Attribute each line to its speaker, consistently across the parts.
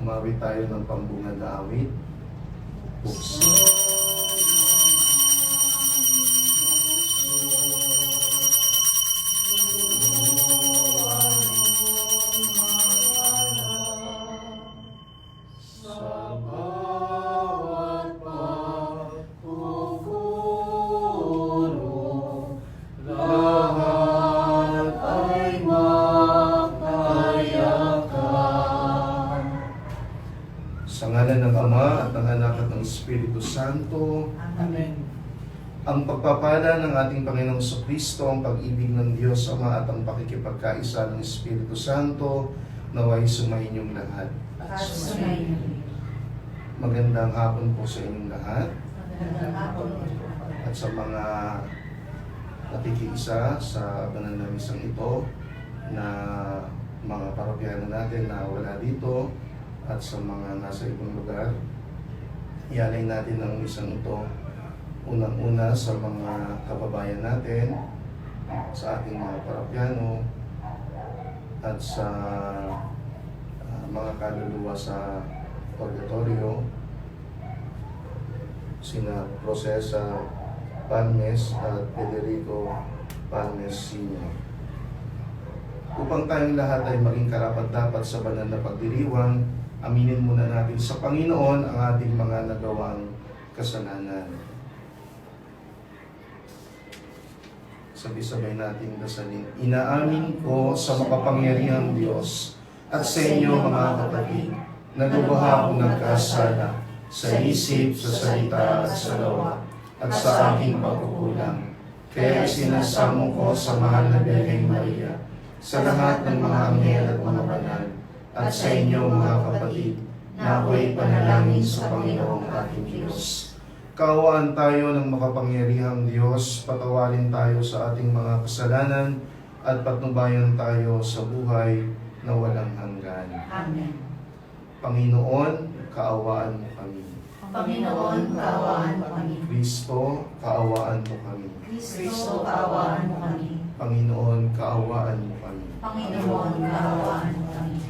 Speaker 1: Umawit tayo ng pambungad na awit. Puso. Sa ngalan ng Ama at ng Anak at ng Espiritu Santo.
Speaker 2: Amen.
Speaker 1: Ang pagpapala ng ating Panginoong Kristo, ang pag-ibig ng Diyos Ama at ang pakikipagkaisa ng Espiritu Santo naway sumayinyong lahat.
Speaker 2: At sumayin.
Speaker 1: Magandang hapon po sa inyong lahat
Speaker 2: Magandang hapon.
Speaker 1: at sa mga nakikiisa sa banal na misang ito na mga parokyano natin na wala dito at sa mga nasa ibang lugar. Ialay natin ang misang ito unang-una sa mga kababayan natin, sa ating mga parokyano at sa mga kaluluwa sa purgatorio, sina Procesa Palmes at Federico Palmes Sr. Upang tayong lahat ay maging karapat-dapat sa banal na pagdiriwang, aminin muna natin sa Panginoon ang ating mga nagawang kasalanan. Sabay-sabay natin dasalin. Inaamin ko sa makapangyarihang Diyos at sa inyo mga kapatid, nagbubuha akong nagkasala sa isip, sa salita at sa gawa at sa aking pagkukulang. Kaya sinasamo ko sa mahal na Birheng Maria, sa lahat ng mga anghel at mga banal, at sa inyo mga kapatid, na ako'y panalangin sa Panginoong ating Diyos. Kaawaan tayo ng makapangyarihang Diyos, patawarin tayo sa ating mga kasalanan, at patnubayan tayo sa buhay na walang hanggan.
Speaker 2: Amen.
Speaker 1: Panginoon, kaawaan mo kami.
Speaker 2: Panginoon, kaawaan mo kami.
Speaker 1: Kristo, kaawaan mo kami.
Speaker 2: Kristo, kaawaan mo kami.
Speaker 1: Panginoon, kaawaan mo kami.
Speaker 2: Panginoon, kaawaan mo kami.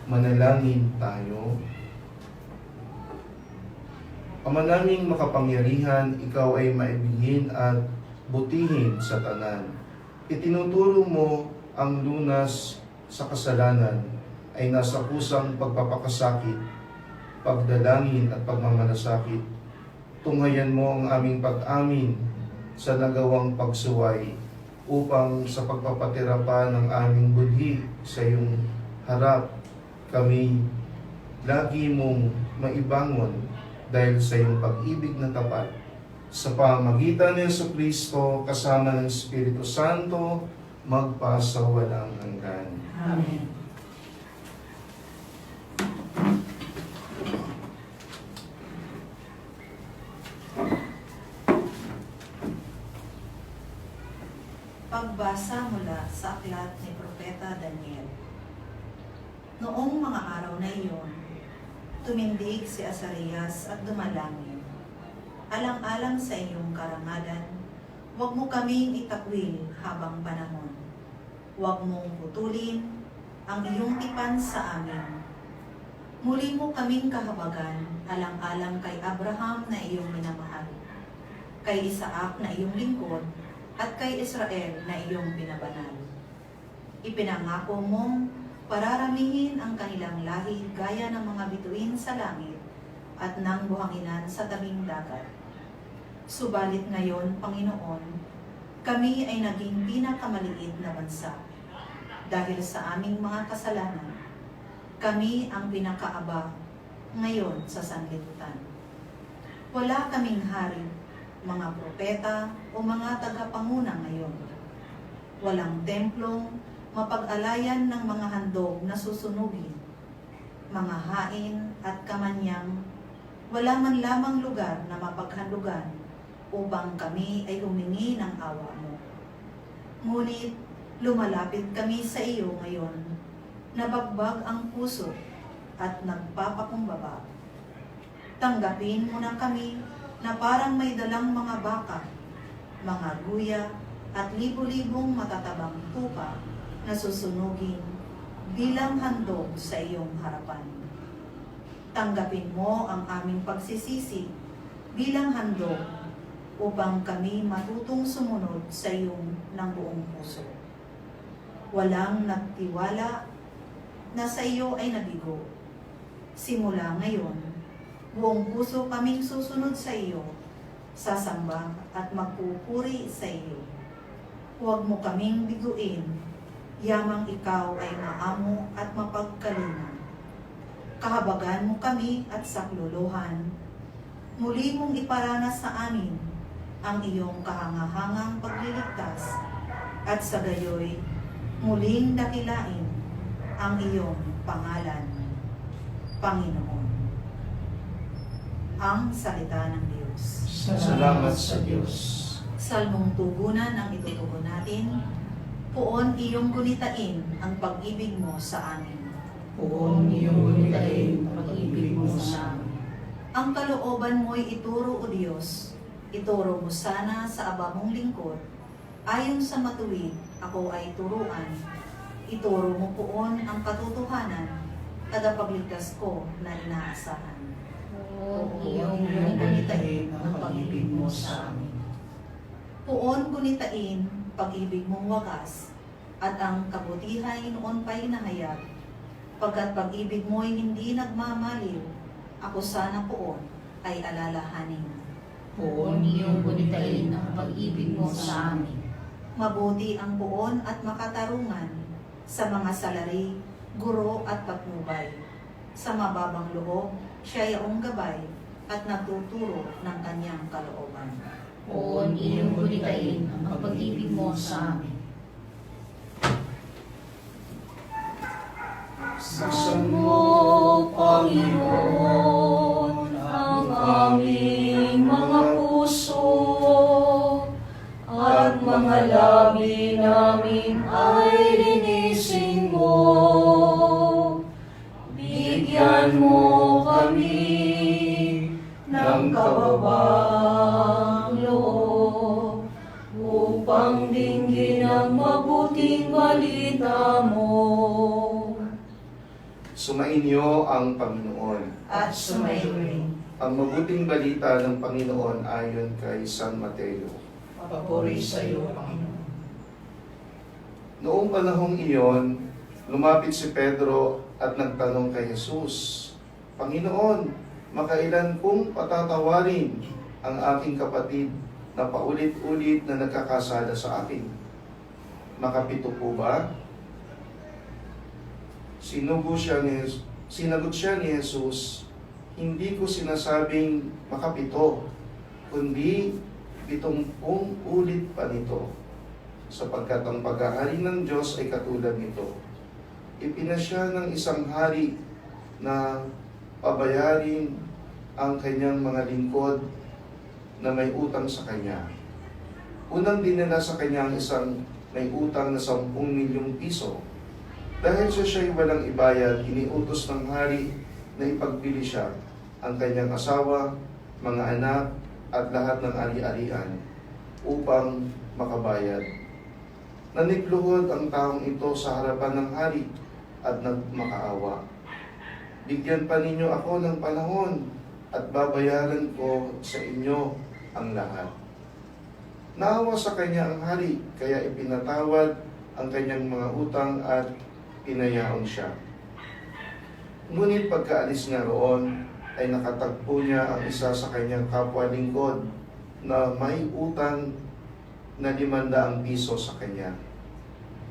Speaker 1: Manalangin tayo. Ama naming makapangyarihan, ikaw ay maibigin at butihin sa tanan. Itinuturo mo ang lunas sa kasalanan ay nasa kusang pagpapakasakit, pagdalangin at pagmamalasakit. Tunghayan mo ang aming pag-amin sa nagawang pagsuway upang sa pagpapatira pa ng aming budhi sa iyong harap, kami lagi mong maibangon dahil sa iyong pag-ibig na tapat. Sa pamagitan ni Jesucristo kasama ng Espiritu Santo, magpasawalang hanggan.
Speaker 2: Amen. Pagbasa mula sa aklat ni Propeta Daniel. Noong mga araw na iyon, tumindig si Azarias at dumalangin. Alang-alang sa iyong karangalan, huwag mo kaming itakwil habang panahon. Huwag mong putulin ang iyong tipan sa amin. Muli mo kaming kahabagan alang-alang kay Abraham na iyong minamahal, kay Isaac na iyong lingkod, at kay Israel na iyong binabanal. Ipinangako mong pararamihin ang kanilang lahi gaya ng mga bituin sa langit at ng buhanginan sa tabing dagat. Subalit ngayon, Panginoon, kami ay naging pinakamaliit na bansa. Dahil sa aming mga kasalanan, kami ang pinakaaba ngayon sa sanlibutan. Wala kaming hari, mga propeta o mga tagapanguna ngayon. Walang templong mapag-alayan ng mga handog na susunugin, mga hain at kamanyang, wala man lamang lugar na mapaghandugan upang kami ay humingi ng awa mo. Ngunit lumalapit kami sa iyo ngayon, nabagbag ang puso at nagpapakumbaba. Tanggapin mo na kami na parang may dalang mga baka, mga guya at libo-libong matatabang tupa na susunugin bilang handog sa iyong harapan. Tanggapin mo ang aming pagsisisi bilang handog upang kami matutong sumunod sa iyong ng buong puso. Walang nagtiwala na sa iyo ay nabigo. Simula ngayon, buong puso kaming susunod sa iyo, sasamba at magpupuri sa iyo. Huwag mo kaming biguin, yamang ikaw ay maamo at mapagkalinga. Kahabagan mo kami at saklolohan, muli mong iparanas sa amin ang iyong kahangahangang pagliligtas, at sa gayoy, muling dakilain ang iyong pangalan, Panginoon. Ang salita ng Diyos.
Speaker 1: Salamat sa Diyos.
Speaker 2: Salmong tugunan ang itutugon natin. Poon iyong gunitain ang pag-ibig mo sa amin.
Speaker 3: Poon iyong gunitain ang pag-ibig mo sa amin.
Speaker 2: Ang kalooban mo'y ituro, O Diyos. Ituro mo sana sa aba mong lingkod. Ayon sa matuwid, ako ay turuan. Ituro mo poon ang katotohanan, tagapagligtas ko na inaasahan.
Speaker 3: Poon iyong gunitain ang pag-ibig mo sa amin.
Speaker 2: Poon gunitain pag-ibig mong wagas, at ang kabutihan noon pa'y nahayag. Pagkat pag-ibig mo'y hindi nagmamaliw, ako sana poon ay alalahanin.
Speaker 3: Poon iyong gunitain ang pag-ibig mo sa amin.
Speaker 2: Mabuti ang poon at makatarungan sa mga salari, guro at patnubay. Sa mababang loob, siya yaong gabay at nagtuturo ng kanyang kalooban.
Speaker 3: Poon iyong gunitain ang pag-ibig mo sa amin. Buksan mo, Panginoon, ang aming mga puso, at mga labi namin ay linisin mo. Bigyan mo kami ng kababang loob upang dinggin ang mabuting balita mo.
Speaker 1: Sumainyo ang Panginoon.
Speaker 2: At sumayo.
Speaker 1: Ang mabuting balita ng Panginoon ayon kay San Mateo.
Speaker 3: Papuri sa iyo, Panginoon.
Speaker 1: Noong panahong iyon, lumapit si Pedro at nagtanong kay Jesus, Panginoon, makailan kong patatawarin ang aking kapatid na paulit-ulit na nagkakasala sa akin? Makapito po ba? Sinagot siya ni Jesus, hindi ko sinasabing makapito, kundi 70 ulit pa nito, sapagkat ang pag-aari ng Diyos ay katulad nito. Ipinasya ng isang hari na pabayarin ang kanyang mga lingkod na may utang sa kanya. Unang dinala sa kanya ang isang may utang na 10 milyong piso. Dahil siya'y walang ibayad, iniutos ng hari na ipagbili siya ang kanyang asawa, mga anak, at lahat ng ari-arian upang makabayad. Nanigluhod ang taong ito sa harapan ng hari at nagmakaawa. Bigyan pa ninyo ako ng panahon at babayaran ko sa inyo ang lahat. Naawa sa kanya ang hari, kaya ipinatawad ang kanyang mga utang at pinayaon siya. Ngunit pagkaalis niya roon, ay nakatagpo niya ang isa sa kanyang kapwa lingkod na may utang na 500 piso sa kanya.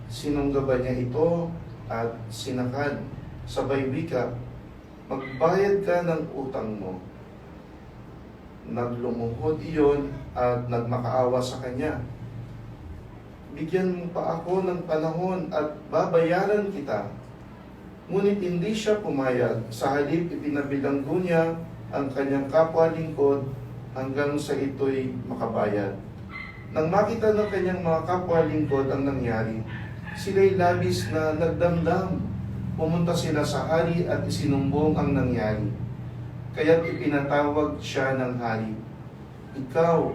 Speaker 1: Sinunggaban niya ito at sinakad, sabay wika, magbayad ka ng utang mo. Naglumuhod iyon at nagmakaawa sa kanya. Bigyan mo pa ako ng panahon at babayaran kita. Ngunit hindi siya pumayag. Sa halip, ipinabilanggo niya ang kanyang kapwa lingkod hanggang sa ito'y makabayad. Nang makita ng kanyang mga kapwa lingkod ang nangyari, sila'y labis na nagdamdam. Pumunta sila sa hari at isinumbong ang nangyari. Kaya't ipinatawag siya ng hari. Ikaw,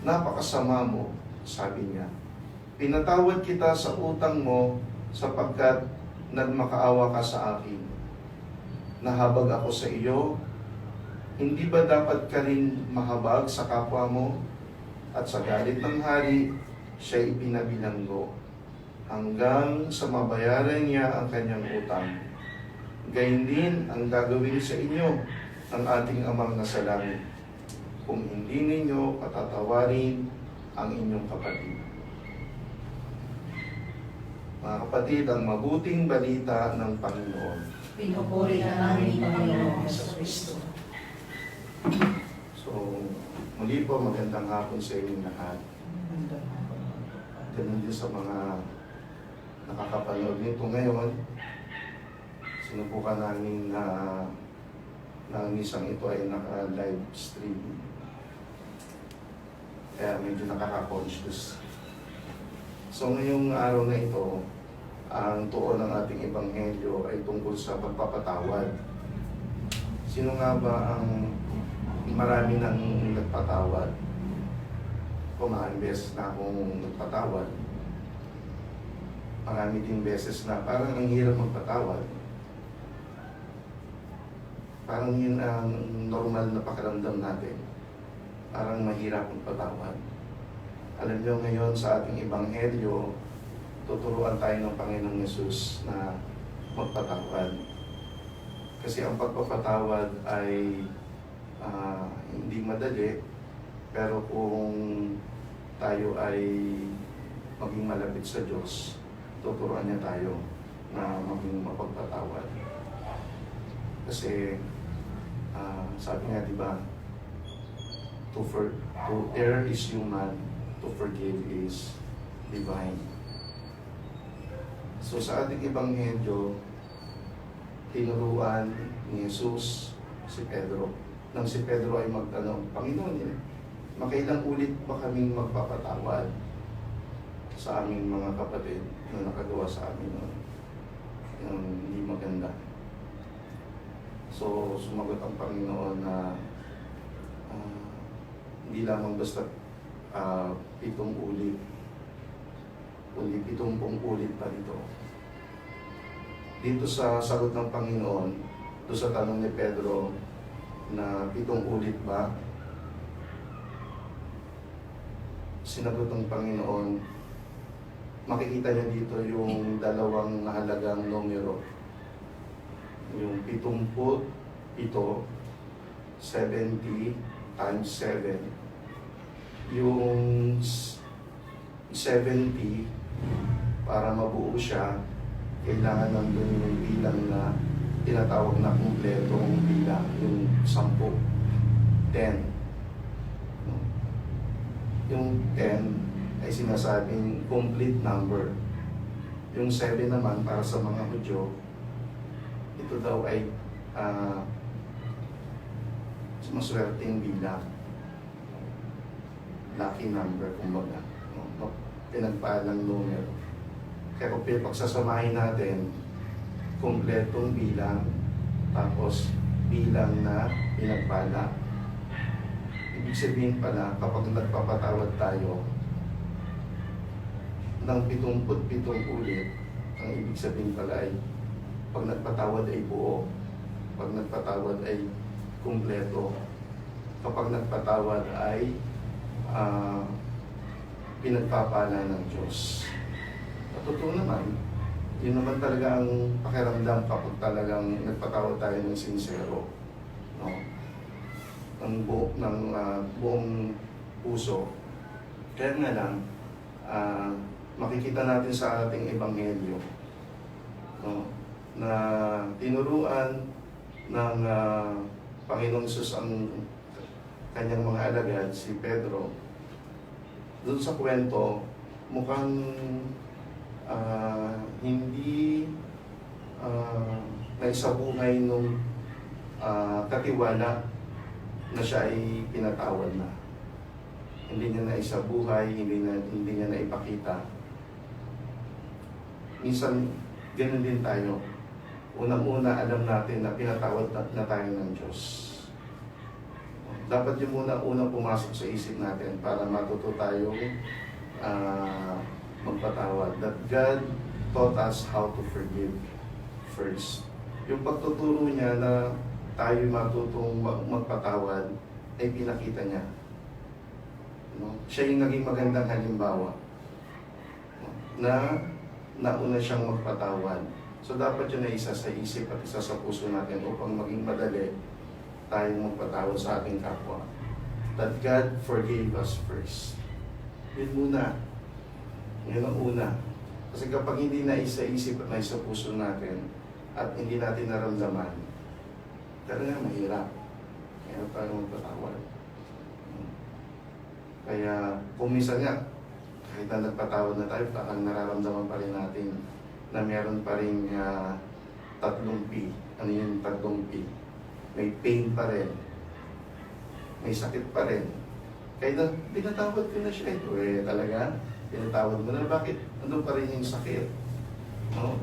Speaker 1: napakasama mo, sabi niya. Pinatawad kita sa utang mo sapagkat nagmakaawa ka sa akin. Nahabag ako sa iyo. Hindi ba dapat ka rin mahabag sa kapwa mo? At sa galit ng hari, siya ipinabilanggo hanggang sa mabayaran niya ang kanyang utang. Gayun din ang gagawin sa inyo ng ating Amang nasa langit kung hindi ninyo patatawarin ang inyong kapatid. Mga kapatid, ang mabuting balita ng Panginoon.
Speaker 3: Pinupuri ka namin, Panginoon sa Kristo.
Speaker 1: So, muli po, magandang hapon sa inyong lahat. Ganun din sa mga nakakapanood nito ngayon. Sinubukan namin na ang isang ito ay naka-live stream. Kaya medyo nakaka-conscious. So ngayong araw na ito, ang tuon ng ating ebanghelyo ay tungkol sa pagpapatawad. Sino nga ba ang marami nang nagpatawad? Maraming beses na akong nagpatawad. Marami din beses na parang ang hirap magpatawad. Parang yun ang normal na pakiramdam natin. Parang mahirap magpatawad. Alam nyo ngayon sa ating ebanghelyo, tuturuan tayo ng Panginoong Yesus na magpatawad. Kasi ang pagpapatawad ay hindi madali, pero kung tayo ay maging malapit sa Diyos, tuturuan niya tayo na maging mapagpatawad. Kasi sabi nga, di ba, to err is human, to forgive is divine. So sa ating ebanghelyo, tinuruan ni Jesus si Pedro. Nang si Pedro ay magtanong, Panginoon, makailang ulit ba kaming magpapatawad sa aming mga kapatid na nakagawa sa amin yung hindi maganda? So sumagot ang Panginoon na hindi lamang basta 7 ulit, kundi 70 ulit pa dito. Dito sa sagot ng Panginoon, doon sa tanong ni Pedro na 7 ulit ba, sinagot ng Panginoon, makikita niyo dito yung dalawang mahalagang numero. Yung 70, 70 times 7. Yung 70, para mabuo siya, kailangan nandun yung bilang na tinatawag na kumpletong bilang, yung 10. 10. Yung 10 ay sinasabing complete number. Yung 7 naman, para sa mga Hudyo, ito daw ay maswerteng bilang. Lucky number, kumbaga. Pinagpalang numero. Kaya kung pagsasamahin natin, kumpletong bilang, tapos bilang na pinagpala. Ibig sabihin pala, kapag nagpapatawad tayo ng 77 ulit, ang ibig sabihin pala ay pag nagpatawad ay buo, pag nagpatawad ay kumpleto, kapag nagpatawad ay pinagpapala ng Diyos. At totoo naman, yun naman talaga ang pakiramdam kapag talagang nagpatawad tayo ng sincero, no? Ng buong puso. Kaya nga lang, makikita natin sa ating ebanghelyo, no, na tinuruan ng Panginoong Hesus ang kanyang mga alagad, si Pedro. Doon sa kwento, mukhang hindi naisabungay nung katiwala na siya ay pinatawad na. Hindi niya naisabuhay, hindi niya naipakita. Minsan, ganun din tayo. Unang-una, alam natin na pinatawad na tayo ng Diyos. Dapat yung unang pumasok sa isip natin para matuto tayong magpatawad. That God taught us how to forgive. first. Yung pagtuturo niya na tayo matutong magpatawad ay pinakita niya. No? Siya yung naging magandang halimbawa, no? Na nauna siyang magpatawad. So dapat yun ay isa sa isip at isa sa puso natin upang maging madali tayong magpatawad sa ating kapwa. That God forgave us first. Yun muna. Yun ang una. Kasi kapag hindi na isa isip at na isa puso natin at hindi natin naramdaman, talaga mahirap. Kaya tayo magpatawad. Kaya kung minsan nga, kahit na nagpatawad na tayo, parang nararamdaman pa rin natin na meron pa rin tatlong P. Ano yung tatlong P? May pain pa rin. May sakit pa rin. Kaya na, pinatawad ko na siya. Talaga? Pinatawad mo na. Bakit? Nandun pa rin yung sakit? No?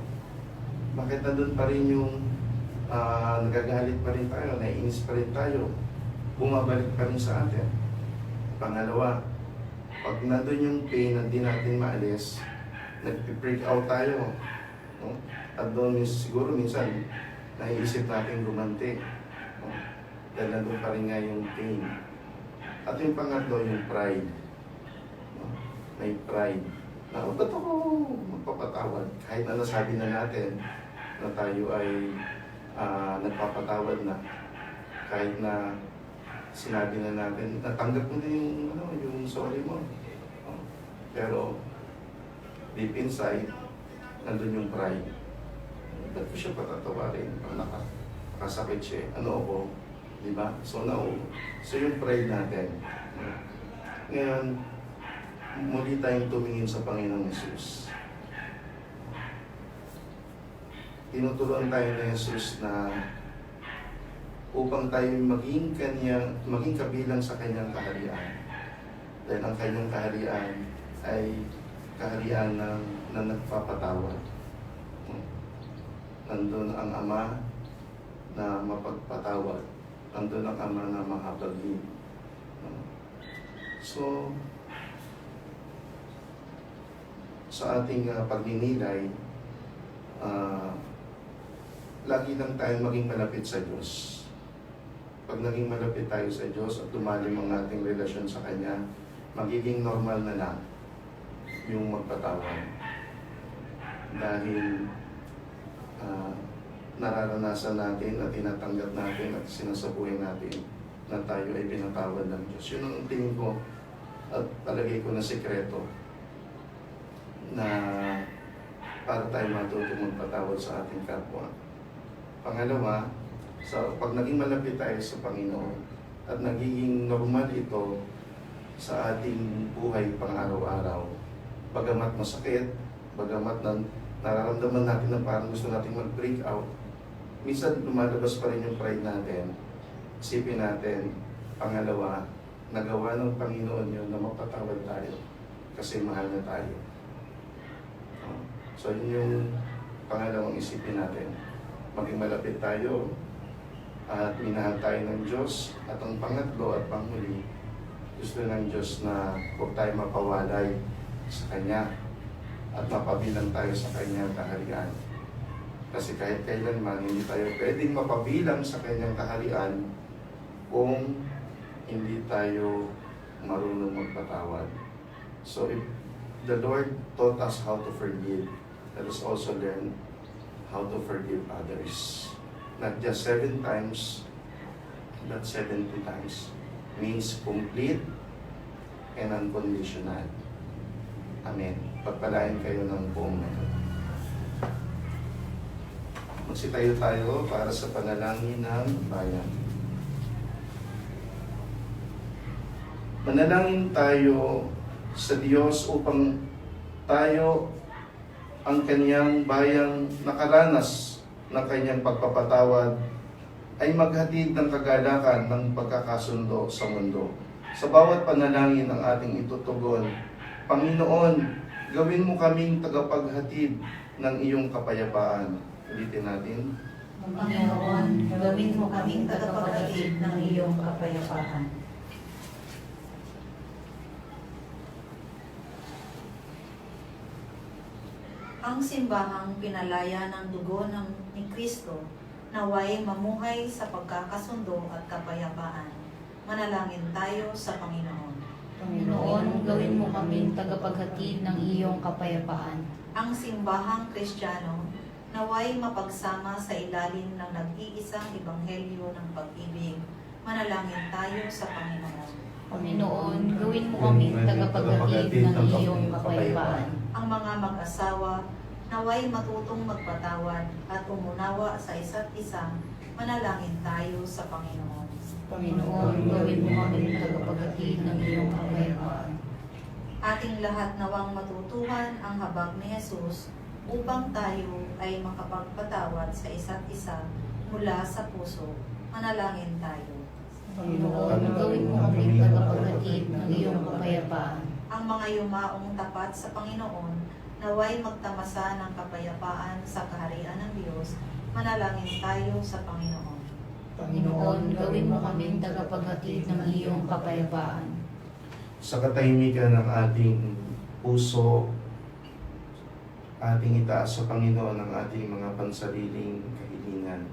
Speaker 1: Bakit nandun pa rin yung nagagalit pa rin tayo, naiinis pa rin tayo, bumabalik pa rin sa atin? Pangalawa, pag nandun yung pain na di natin maalis, nag-break out tayo. No? At doon siguro minsan, naiisip natin gumanti. No? Dahil nandun pa rin nga yung pain. At yung pangatlo, yung pride. No? May pride. Na, ba't ako magpapatawad? Kahit na nasabi na natin na tayo ay nagpapatawad na. Kahit na sinabi na natin, natanggap mo na yung sorry mo. No? Pero, deep inside, nandun yung pride. Ba't ko siya patatawarin? Nakasakit siya. Ano ako? Diba? So yung pride natin. Ngayon, muli tayong tumingin sa Panginoong Yesus. Tinuturuan tayo ni Jesus na upang tayo maging kabilang sa kanyang kaharian. Dahil ang kanyang kaharian ay kaharian na nagpapatawad. Nandun ang Ama na mapagpatawad. Nandun ang Ama na makapagin. So, sa ating pagninilay, lagi lang tayong maging malapit sa Diyos. Pag naging malapit tayo sa Diyos at lumalim ang ating relasyon sa Kanya, magiging normal na lang yung magpatawad. Dahil nararanasan natin at tinatanggap natin at sinasabuhay natin na tayo ay pinatawad ng Diyos. Yun ang tingin ko at palagay ko na sikreto na para tayo matutong magpatawad sa ating kapwa. Pangalawa, pag naging malapit tayo sa Panginoon at nagiging normal ito sa ating buhay pang-araw-araw, bagamat masakit, bagamat nararamdaman natin na parang gusto natin mag-break out, minsan lumalabas pa rin yung pride natin. Isipin natin, pangalawa, nagawa ng Panginoon yun na mapatawad tayo kasi mahal na tayo. So yun yung pangalawang isipin natin. Maging malapit tayo at minahal tayo ng Diyos. At ang pangatlo at panghuli, gusto ng Diyos na huwag tayo mapawalay sa Kanya at mapabilang tayo sa Kanyang kaharian. Kasi kahit kailanman, hindi tayo pwedeng mapabilang sa Kanyang kaharian kung hindi tayo marunong magpatawad. So if the Lord taught us how to forgive, let us also learn how to forgive others. Not just 7 times, but 70 times. Means complete and unconditional. Amen. Pagpalain kayo ng buong ngayon. Magsitayo tayo para sa panalangin ng bayan. Manalangin tayo sa Diyos upang tayo ang Kanyang bayang nakaranas ng Kanyang pagpapatawad ay maghatid ng kagalakan ng pagkakasundo sa mundo. Sa bawat panalangin ng ating itutugon, Panginoon, gawin mo kaming tagapaghatid ng iyong kapayapaan. Ulitin natin.
Speaker 2: Panginoon, gawin mo kaming tagapaghatid ng iyong kapayapaan. ang simbahang pinalaya ng dugo ni Kristo, naway mamuhay sa pagkakasundo at kapayapaan. Manalangin tayo sa Panginoon.
Speaker 3: Panginoon, gawin mo kaming tagapaghatid ng iyong kapayapaan.
Speaker 2: Ang simbahang Kristiyano, naway mapagsama sa ilalim ng nag-iisang ebanghelyo ng pag-ibig. Manalangin tayo sa Panginoon.
Speaker 3: Panginoon, gawin mo kaming tagapaghatid ng iyong kapayapaan.
Speaker 2: Ang mga mag-asawa, naway matutong magpatawad at umunawa sa isa't isa. Manalangin tayo sa Panginoon.
Speaker 3: Panginoon, gawin mo kaming tagapaghatid ng iyong kapayapaan.
Speaker 2: Ating lahat nawang matutuhan ang habag ni Jesus upang tayo ay makapagpatawad sa isa't isa mula sa puso. Manalangin tayo.
Speaker 3: Panginoon, gawin mo kaming tagapaghatid ng iyong kapayapaan.
Speaker 2: Ang mga yumaong tapat sa Panginoon, naway magtamasa ng kapayapaan sa kaharian ng Diyos. Manalangin tayo sa Panginoon.
Speaker 3: Panginoon, gawin mo kaming tagapaghatid ng iyong kapayapaan.
Speaker 1: Sa katahimikan ng ating puso, ating itaas sa Panginoon ang ating mga pansariling kahilingan.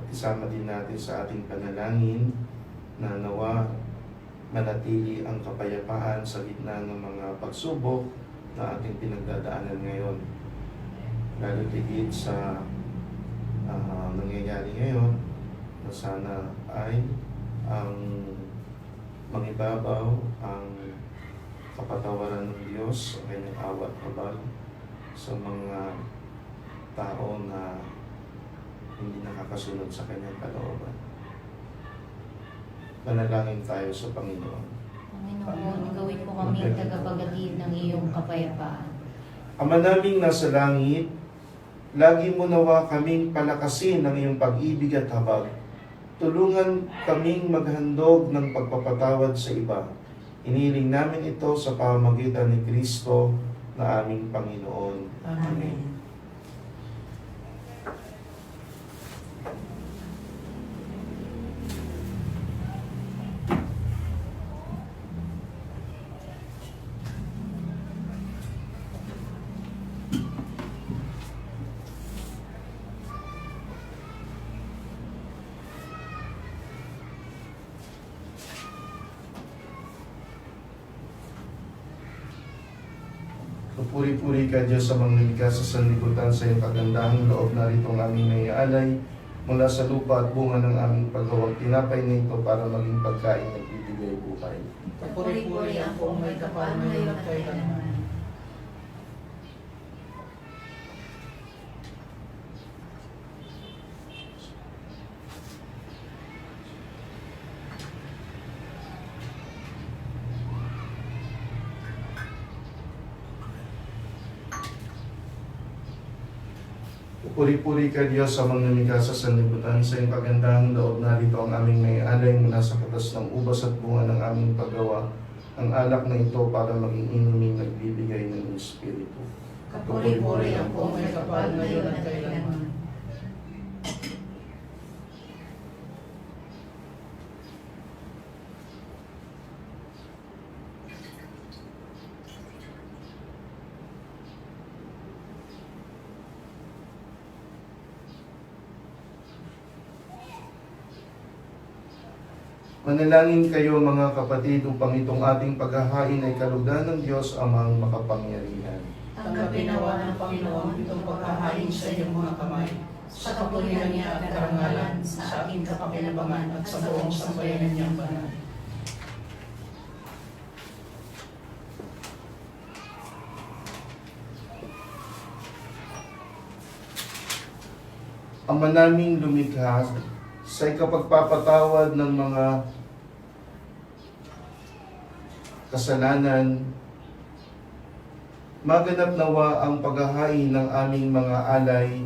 Speaker 1: At isama din natin sa ating panalangin na nawa manatili ang kapayapaan sa gitna ng mga pagsubok na ating pinagdadaanan ngayon. Lalo tigit sa nangyayari ngayon na sana ay ang mangibabaw ang kapatawaran ng Diyos sa kanyang awat habag sa mga tao na hindi nakakasunod sa kanyang kalooban. Panalangin tayo sa Panginoon.
Speaker 3: Panginoon, gawin mo kaming tagapaghatid ng iyong kapayapaan.
Speaker 1: Ama naming nasa langit, lagi mo nawa kaming palakasin ng iyong pag-ibig at habag. Tulungan kaming maghandog ng pagpapatawad sa iba. Iniling namin ito sa pamamagitan ni Kristo na aming Panginoon.
Speaker 3: Amen.
Speaker 1: Puri-puri ka Diyos sa mga likas sa sanlibutan sa iyong kagandahang loob na rito ang aming naiaalay mula sa lupa at bunga ng aming paggawang tinapay na ito para maging pagkain ng bibigay buhay.
Speaker 3: Puri-puri ang buong may kapal ngayon at kailanman.
Speaker 1: Puri-puri ka Diyos sa mga likas sa sanlibutan sa iyong kagandahang loob na rito ang aming naiaalay mula sa katas ng ubas at bunga ng aming paggawa ang alak na ito para maging inuming nagbibigay ng Espiritu.
Speaker 3: Puri-puri ang buong may kapal ngayon at kailanman.
Speaker 1: Manalangin kayo mga kapatid upang itong ating paghahain ay kalugdan ng Diyos amang makapangyarihan.
Speaker 3: Tanggapin nawa ng Panginoon itong pagkahain sa iyong mga kamay, sa kapulihan niya at karangalan, sa aking kapakinabangan at sa buong sambayanan niyang banal.
Speaker 1: Ama naming lumikha, sa ikapagpapatawad ng mga kasalanan, maganap nawa ang paghahain ng aming mga alay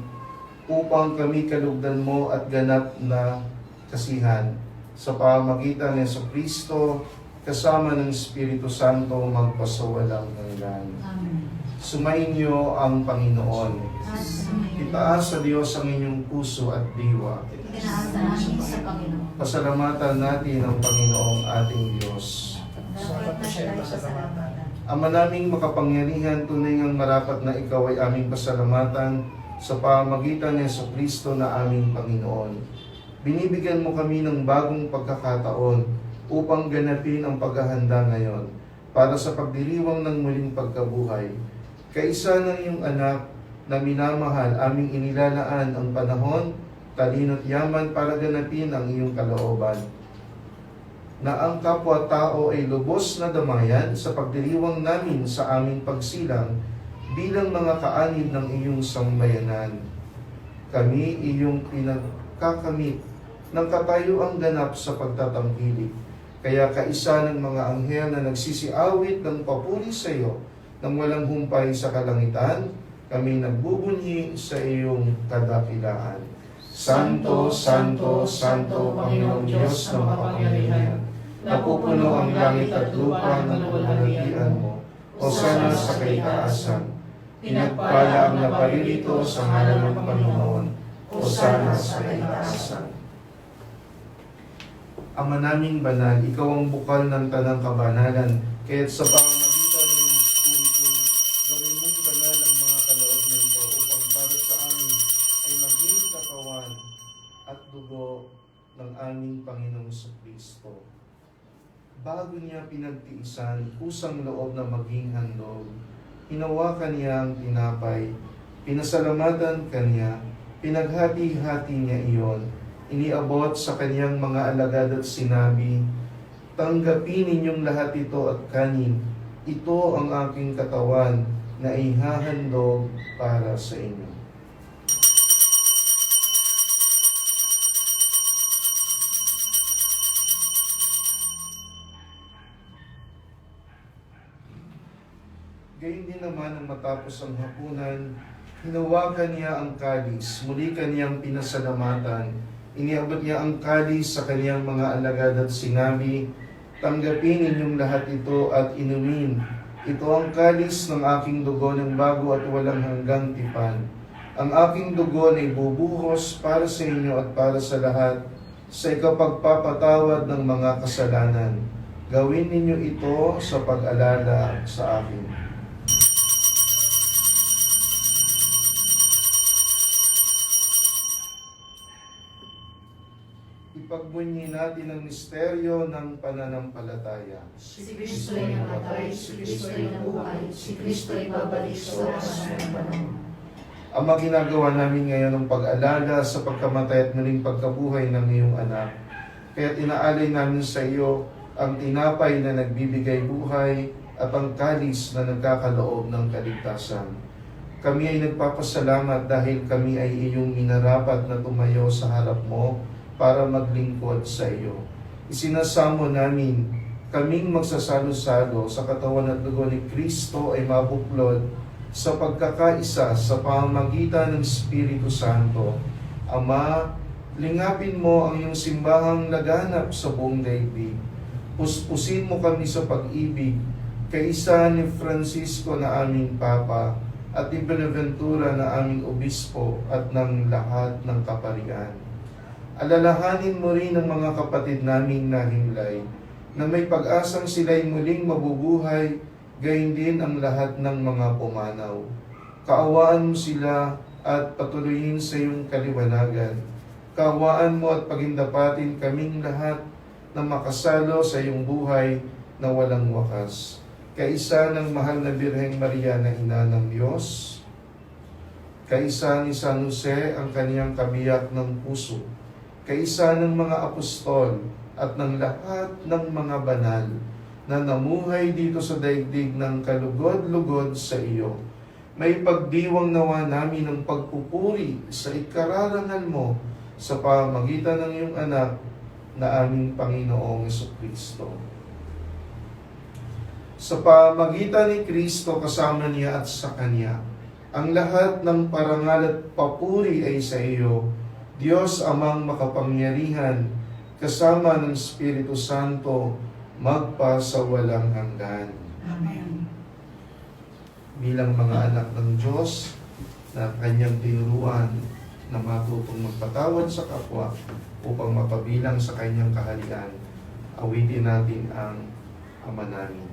Speaker 1: upang kami kalugdan mo at ganap na kasihan sa pamamagitan ni Jesucristo kasama ng Espiritu Santo magpasawalang hanggan.
Speaker 3: Amen.
Speaker 1: Sumainyo ang Panginoon. Itaas sa Diyos ang inyong puso at diwa.
Speaker 2: Itinaasa namin sa Panginoon.
Speaker 1: Pasalamatan natin ang Panginoong ating Diyos.
Speaker 2: Dapat na siya pasalamatan.
Speaker 1: Ama naming makapangyarihan, tunay ngang marapat na ikaw ay aming pasalamatan sa pamamagitan ni Jesucristo na aming Panginoon. Binibigyan mo kami ng bagong pagkakataon upang ganapin ang paghahanda ngayon para sa pagdiriwang ng muling pagkabuhay. Kaisa ng iyong anak na minamahal, aming inilalaan ang panahon, talino't yaman para ganapin ang iyong kalooban. Na ang kapwa-tao ay lubos na damayan sa pagdiriwang namin sa aming pagsilang bilang mga kaanib ng iyong sambayanan. Kami iyong pinagkakamit ng katayuang ganap sa pagtatangkilik. Kaya kaisa ng mga anghel na nagsisiawit ng papuri sa iyo nang walang humpay sa kalangitan, kami nagbubunyi sa iyong kadakilaan. Santo, Santo, Santo, Panginoong Diyos na makapangyarihan, napupuno ang langit at lupa ng kaluwalhatian mo. Hosana sa kaitaasan. Pinagpala ang naparirito sa ngalan ng Panginoon. Hosana sa kaitaasan. Ama naming banal, ikaw ang bukal ng tanang kabanalan, kaya't sa pamamagitan ng Espiritu, gawin mong banal ang mga kaloob na ito upang para sa amin ay maging katawan at dugo ng aming Panginoong Kristo. Bago niya pinagtiisan, kusang loob na maging handog, hinawakan niya ang tinapay, pinasalamatan kanya, pinaghati-hati niya iyon, iniabot sa kanyang mga alagad at sinabi, tanggapin ninyong lahat ito at kanin, ito ang aking katawan na ihahandog para sa inyo. Gayun din naman ang matapos ang hapunan, hinawakan niya ang kalis, muli kaniyang pinasalamatan, iniabot niya ang kalis sa kaniyang mga alagad at sinabi, tanggapin ninyong lahat ito at inumin. Ito ang kalis ng aking dugo ng bago at walang hanggang tipan. Ang aking dugo ay bubuhos para sa inyo at para sa lahat sa ikapagpapatawad ng mga kasalanan. Gawin ninyo ito sa pag-alala sa akin. Ipagbunyi natin ang misteryo ng pananampalataya.
Speaker 3: Si Kristo ay namatay, si Kristo ay nabuhay, si Kristo ay babalik sa oras ng panahon.
Speaker 1: Ama, ginagawa namin ngayon ang pag-alala sa pagkamatay at muling pagkabuhay ng iyong anak. Kaya't inaalay namin sa iyo ang tinapay na nagbibigay buhay at ang kalis na nagkakaloob ng kaligtasan. Kami ay nagpapasalamat dahil kami ay iyong minarapat na tumayo sa harap mo para maglingkod sa iyo. Isinasamo namin kaming magsasalo-salo sa katawan at dugo ni Kristo ay mabuklod sa pagkakaisa sa pamamagitan ng Espiritu Santo. Ama, lingapin mo ang iyong simbahang laganap sa buong daigdig. Puspusin mo kami sa pag-ibig, kaisa ni Francisco na aming Papa at ni Benaventura na aming Obispo at ng lahat ng kaparian. Alalahanin mo rin ang mga kapatid naming nahimlay na may pag-asang sila'y muling mabubuhay, gayon din ang lahat ng mga pumanaw. Kaawaan mo sila at patuloyin sa iyong kaliwanagan. Kaawaan mo at pagindapatin kaming lahat na makasalo sa iyong buhay na walang wakas. Kaisa ng mahal na Birheng Maria na Ina ng Diyos, kaisa ni San Jose ang kaniyang kabiyak ng puso, kaisa ng mga apostol at ng lahat ng mga banal na namuhay dito sa daigdig ng kalugod-lugod sa iyo. May pagdiwang nawa namin ng pagpupuri sa ikararangal mo sa pamamagitan ng iyong anak na aming Panginoong Jesucristo. Sa pamamagitan ni Kristo kasama niya at sa Kanya, ang lahat ng parangal at papuri ay sa iyo, Diyos Amang makapangyarihan, kasama ng Espiritu Santo, magpa sa walang hanggan.
Speaker 3: Amen.
Speaker 1: Bilang mga anak ng Diyos na Kanyang tinuruan na matutong magpatawad sa kapwa upang mapabilang sa Kanyang kaharian, awitin natin ang Ama namin.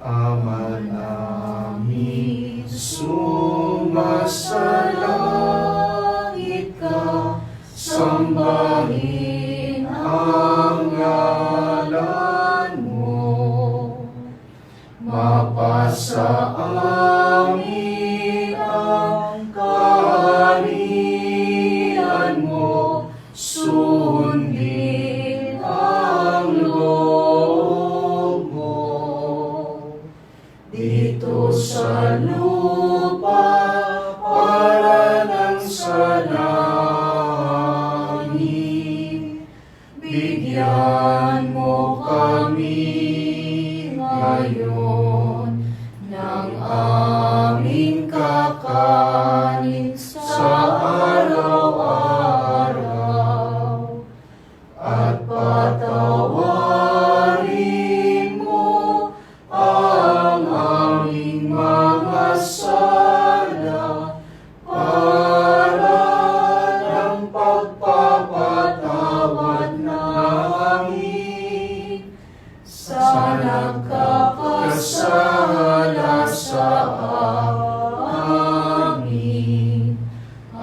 Speaker 1: Ama namin sumasalangit ka, sambahin ang ngalan mo. Mapasa amin ang kaharian mo, sundin ang loob mo. Dito sa lupa, para ng sa langit, bigyan mo kami ngayon ng aming kakanin sa araw-araw, at patawarin mo ang aming mga sala, para ng pagpapatawad namin sa nagkakasala sa amin.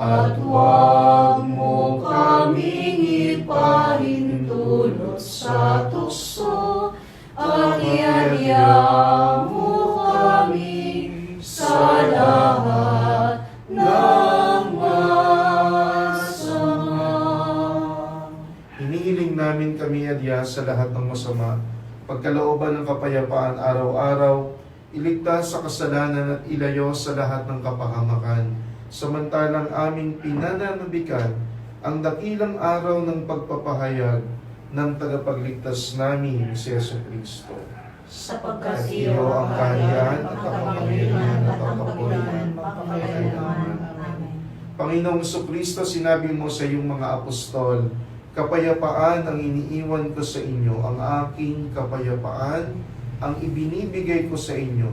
Speaker 1: At huwag mo kaming ipahintulot sa tukso, at iadya mo kami sa lahat ng masama. Hinihiling namin kami adya sa lahat ng masama, pagkalooban ng kapayapaan araw-araw, iligtas sa kasalanan at ilayo sa lahat ng kapahamakan, samantalang aming pinananabikan ang dakilang araw ng pagpapahayag ng tagapagligtas namin si Jesucristo.
Speaker 2: Sapagkat
Speaker 1: iyo ang kaharian at kapangyarihan at ang
Speaker 2: kapurihan
Speaker 1: magpakailanman.
Speaker 2: Amen.
Speaker 1: Panginoong Jesucristo, sinabi mo sa iyong mga apostol, kapayapaan ang iniiwan ko sa inyo, ang aking kapayapaan ang ibinibigay ko sa inyo.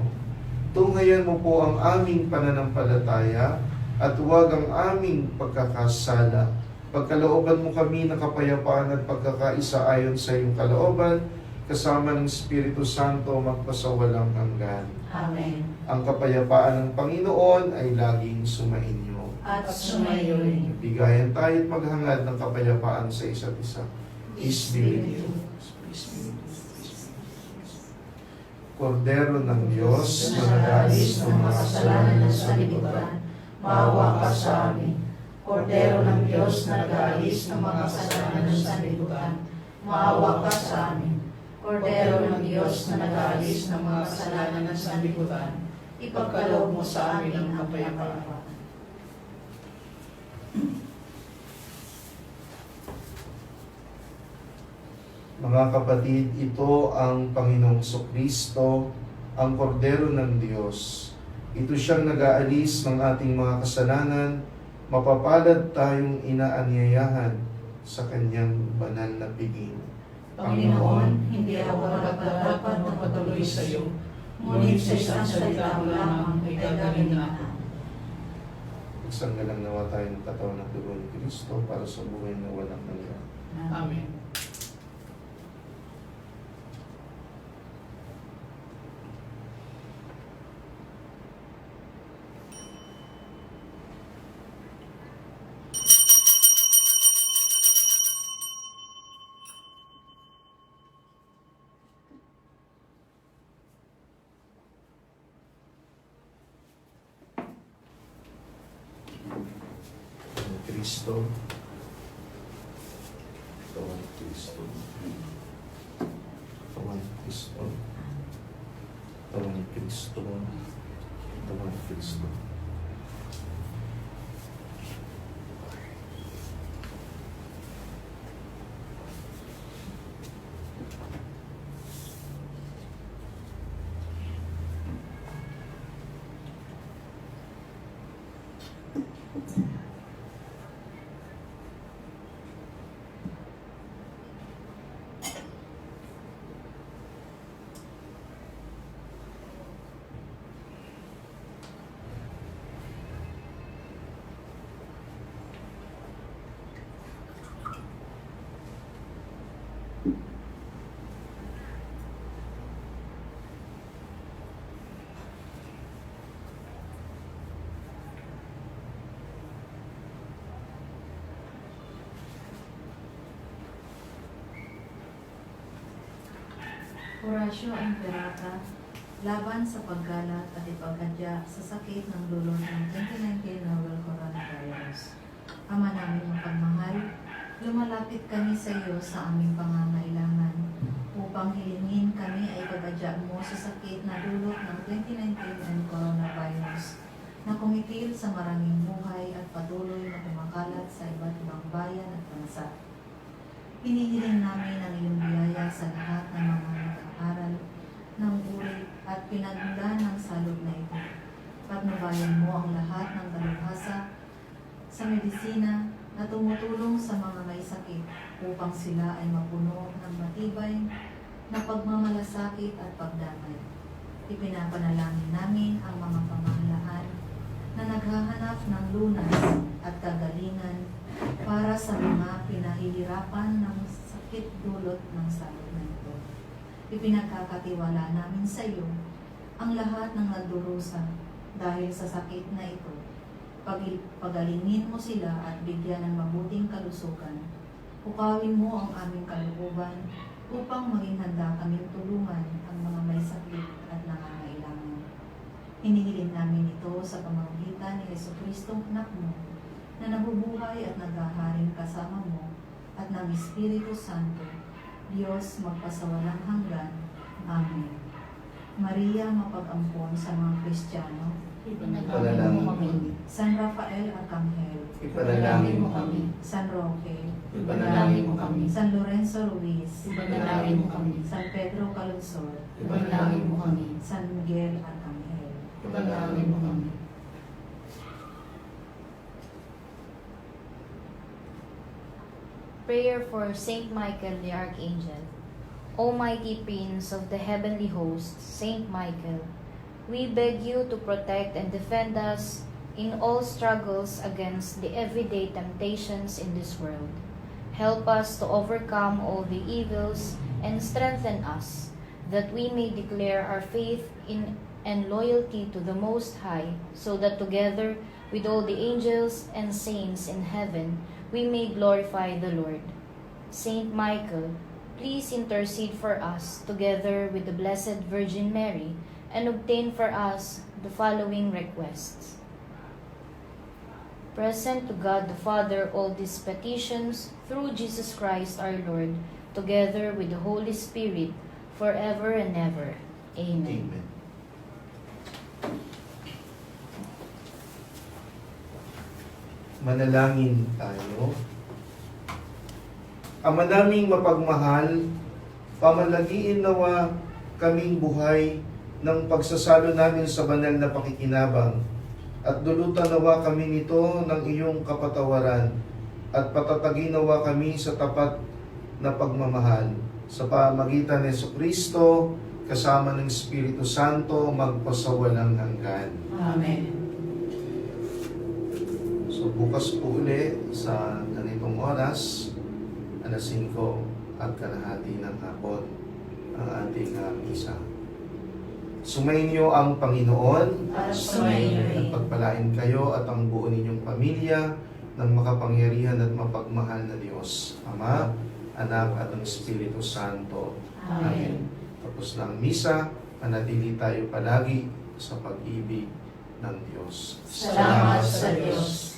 Speaker 1: Tunghayan mo po ang aming pananampalataya at huwag ang aming pagkakasala. Pagkalooban mo kami ng kapayapaan at pagkakaisa ayon sa iyong kalooban, kasama ng Espiritu Santo magpasawalang hanggan.
Speaker 2: Amen.
Speaker 1: Ang kapayapaan ng Panginoon ay laging sumainyo.
Speaker 2: At sumayon.
Speaker 1: Bigayan tayo at maghangad ng kapayapaan sa isa't isa. Peace be with you. Kordero ng Diyos na nag-aalis ng mga kasalanan ng sanlibutan,
Speaker 3: maawa ka sa amin. Kordero ng Diyos na nag-aalis ng mga kasalanan ng sanlibutan, maawa ka sa amin. Kordero ng Diyos na nag-aalis ng mga kasalanan ng sanlibutan, ipagkaloob mo sa amin ang kapayapaan.
Speaker 1: Mga kapatid, ito ang Panginoong Kristo, ang Kordero ng Diyos. Ito siyang nag-aalis ng ating mga kasalanan, mapapalad tayong inaanyayahan sa kanyang banal na piging.
Speaker 3: Panginoon, hindi ako dapat magpatuloy sa iyo, ngunit sa isang salita mo lamang ay gagaling na ako.
Speaker 1: Magsanggalang nawa tayo ng katawan ng dugo ni Kristo para sa buhay na walang hanggan.
Speaker 3: Amen.
Speaker 1: Kristo, katawan ni Kristo, katawan ni Kristo, katawan ni Kristo, katawan ni Kristo.
Speaker 2: Horacio Imperata, laban sa paggalat at ipagkadya sa sakit ng dulot ng 2019 novel coronavirus. Ama namin mapagmahal, lumalapit kami sa iyo sa aming pangangailangan upang hilingin kami ay pagkadya mo sa sakit na dulot ng 2019 and coronavirus na kumitil sa maraming buhay at patuloy na kumakalat sa iba't ibang bayan at bansa. Hinihiling namin ang iyong biyaya sa lahat ng mga nag-aaral ng buhay at pinagmulan ng salot na ito. Patnubayan mo ang lahat ng dalubhasa sa medisina na tumutulong sa mga may sakit upang sila ay mapuno ng matibay na pagmamalasakit at pagdamay. Ipinapanalangin namin ang mga pamahalaan na naghahanap ng lunas at kagalingan para sa mga pinahihirapan ng sakit dulot ng salot na ito. Ipinagkakatiwala namin sa iyo ang lahat ng nagdurusa dahil sa sakit na ito. Pagalingin mo sila at bigyan ng mabuting kalusugan. Pukawin mo ang aming kalooban upang maging handa kaming tulungan ang mga may sakit at nangangailangan. Hinihiling namin ito sa pamamagitan ni Jesucristong anak mo na nabubuhay at naghaharing kasama mo at ng Espiritu Santo, Diyos magpasawalang hanggan. Amen. Maria, mapag-ampon sa mga Kristiyano,
Speaker 3: Ipanalangin mo kami.
Speaker 2: San Rafael Arcangel,
Speaker 1: Ipanalangin mo
Speaker 3: kami.
Speaker 2: San Roque,
Speaker 3: Ipanalangin mo kami.
Speaker 2: San Lorenzo Ruiz,
Speaker 3: Ipanalangin mo kami.
Speaker 2: San Pedro Calungsod,
Speaker 3: Ipanalangin mo kami.
Speaker 2: San Miguel Arcangel.
Speaker 3: Ipanalangin mo kami.
Speaker 4: Prayer for Saint Michael the Archangel. Almighty Prince of the heavenly hosts, Saint Michael, we beg you to protect and defend us in all struggles against the everyday temptations in this world. Help us to overcome all the evils and strengthen us, that we may declare our faith in and loyalty to the Most High, so that together with all the angels and saints in heaven, we may glorify the Lord. Saint Michael, please intercede for us together with the Blessed Virgin Mary and obtain for us the following requests. Present to God the Father all these petitions through Jesus Christ our Lord, together with the Holy Spirit, forever and ever. Amen.
Speaker 1: Amen. Manalangin tayo. Ama naming mapagmahal, pamalagiin nawa kaming buhay ng pagsasalo namin sa banal na pakikinabang at dulutan nawa kami nito ng iyong kapatawaran at patatagin nawa kami sa tapat na pagmamahal sa pamagitan ni Jesucristo kasama ng Espiritu Santo magpasawalang hanggan.
Speaker 3: Amen.
Speaker 1: So bukas po uli sa ganitong oras, alas 5 at kalahati ng hapon ang ating misa. Sumayin niyo ang Panginoon
Speaker 3: At sumayin niyo
Speaker 1: at
Speaker 3: rin.
Speaker 1: pagpalain kayo at ang buo ninyong pamilya ng makapangyarihan at mapagmahal na Diyos, Ama, Anak at ang Espiritu Santo.
Speaker 3: Amen.
Speaker 1: Tapos ng misa, manatili tayo palagi sa pag-ibig ng Diyos.
Speaker 3: Salamat sa Diyos.